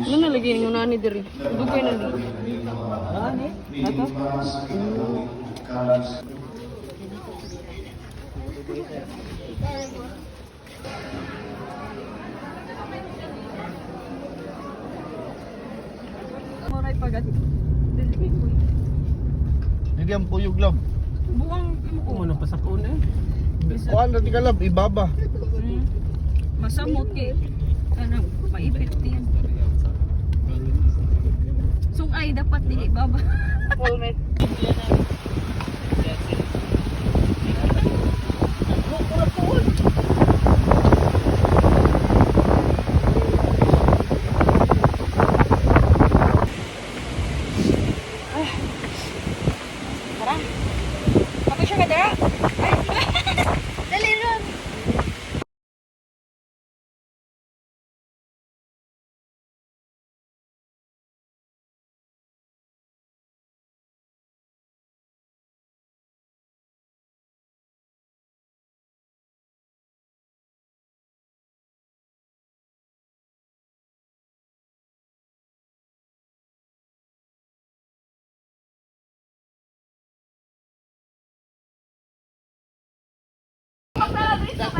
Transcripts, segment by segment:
Ano nalagay yung nani diri? Dugay na dito. Nani? Ato? Moray pagati. Dili ko. Hindi ang puyog lang. Buang mo ano pa sa phone eh. Kuan na tika lab, ibaba. Masamot kay ano, maipit din. Sung ay dapat dili baba. Helmet. Apa siya kada? Dali ron.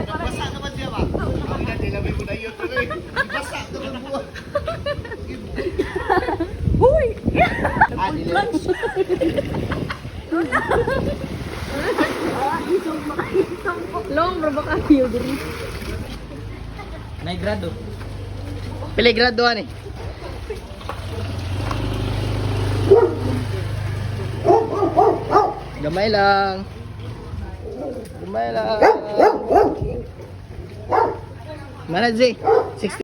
Basa naman siya ba? Hindi, nilabi ko na yun. Basa naman po. Huy! Lunch. Long bro baka kayo diri. May grado. Pili graduan eh. Gamay lang. Gamay lang. Mana Z? 60.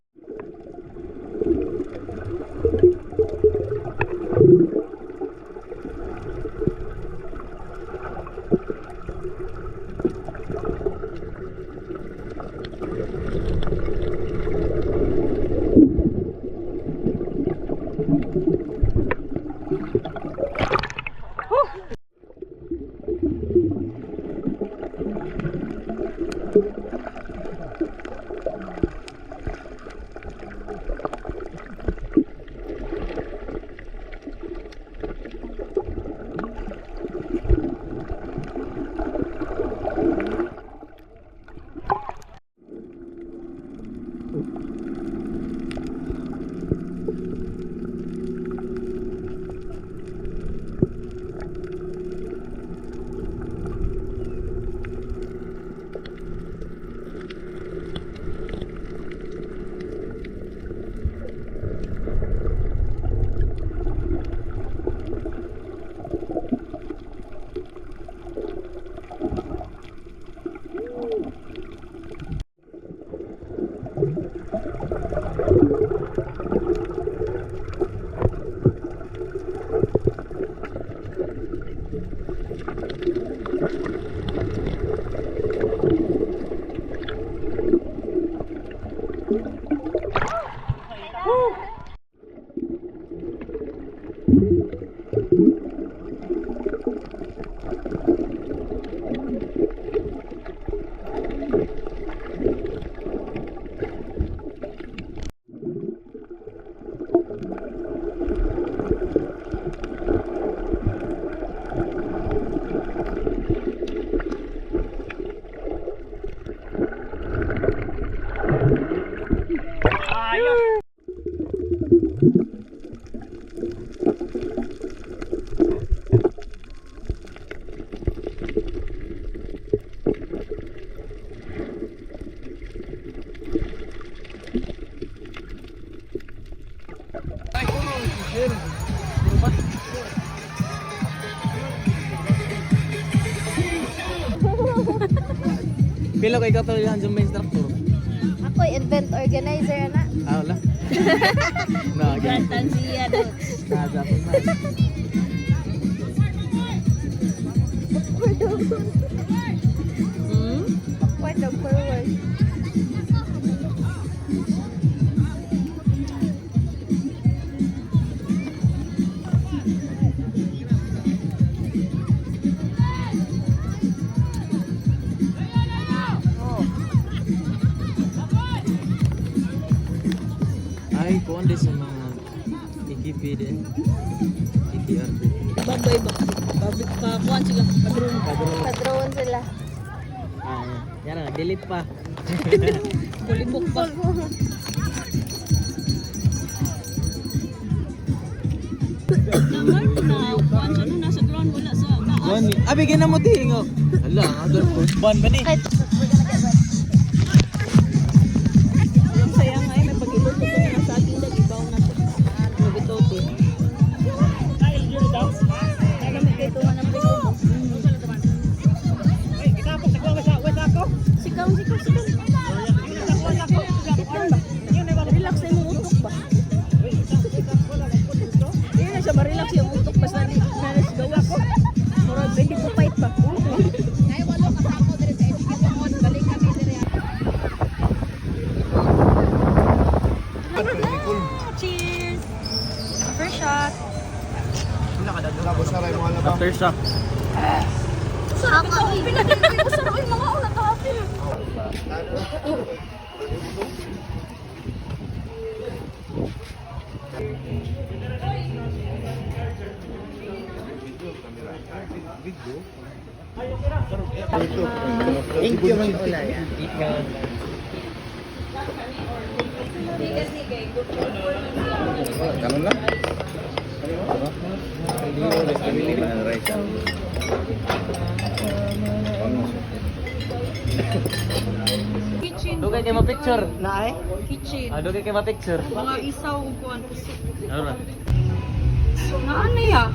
Pila kay kato yan sa main instructor. Ako event organizer na. Ah, wala. Na, ganyan. Siya do. Nadapon na. Backward o forward? Ay, kuan din sa mga TKP din. TTRP. Babay ba? Babay pa. Kuhan sila. Padrong. Padroon sila. Ah, yan na, delete pa. Bulibok pa. Naman na. Kuhan siya nung nasa ground. Wala sa taas. Kuan ni. Abi gina mo tingo. Hala, agad ko. Ban ba ni? Kahit we're gonna get wet. Ang saya nga eh. May pag-ilot ko na sa akin. Ibaw na ito. Nabitote. Nagamit kayo tuman ng pito mo. Sikaw. Relax na yung utok ba? Hindi na siya ma-relax yung utok basta nanas gawa ko. Murag hindi ko fight pa. Cheers! First shot. Tapos na rin mga labang. After shock. Sarap ito. Pinagigil ko sa mga ulat kapil. Thank you, Mang Ulay. Ganun lang? Kitchen. Dugay kay mo picture. Kitchen. Ah, dugay kay mo picture. Mga isaw kuan. Ano na? Nga ano ya?